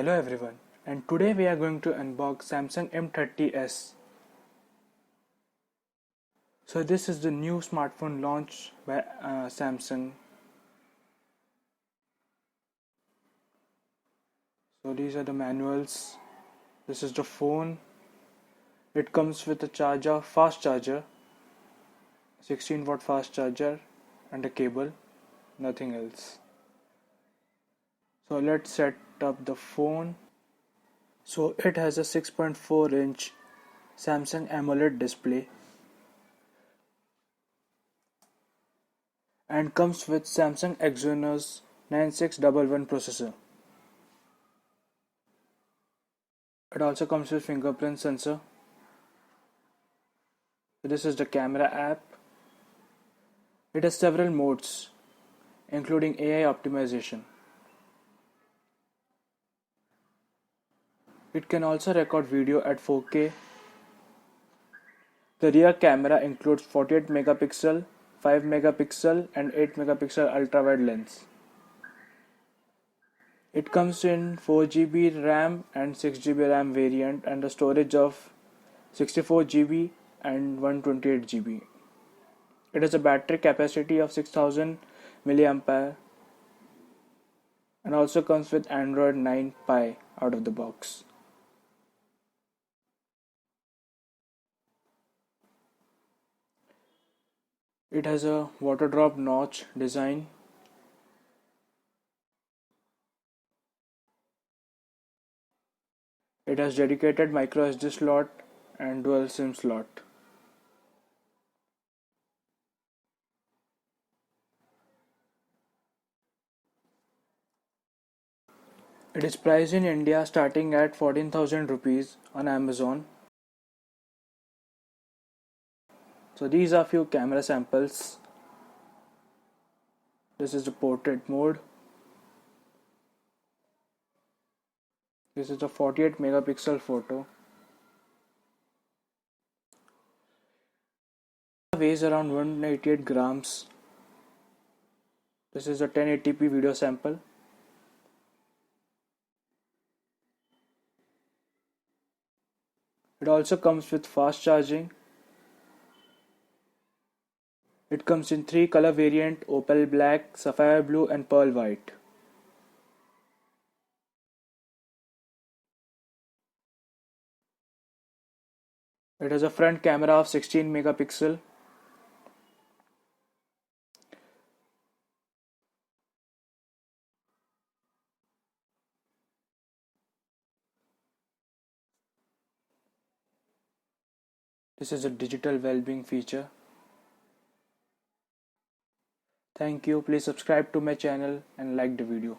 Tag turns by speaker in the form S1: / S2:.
S1: Hello everyone, and today we are going to unbox Samsung M30s. So this is the new smartphone launched by Samsung. So these are the manuals. This is the phone. It comes with a charger, fast charger, 16-watt fast charger and a cable, nothing else. So let's set up the phone. So it has a 6.4-inch Samsung AMOLED display and comes with Samsung Exynos 9611 processor. It also comes with fingerprint sensor. This is the camera app. It has several modes, including AI optimization. It can also record video at 4K. The rear camera includes 48 megapixel, 5 megapixel and 8 megapixel ultra-wide lens. It comes in 4GB RAM and 6GB RAM variant and a storage of 64GB and 128GB. It has a battery capacity of 6000 mAh and also comes with Android 9 Pie out of the box. It has a water drop notch design. It has dedicated micro SD slot and dual SIM slot. It is priced in India starting at 14,000 rupees on Amazon. So these are few camera samples. This is the portrait mode. This is the 48 megapixel photo. It weighs around 188 grams. This is a 1080p video sample. It also comes with fast charging. It comes in 3 color variant: opal black, sapphire blue and pearl white. It has a front camera of 16 megapixel. This is a digital well-being feature. Thank you. Please subscribe to my channel and like the video.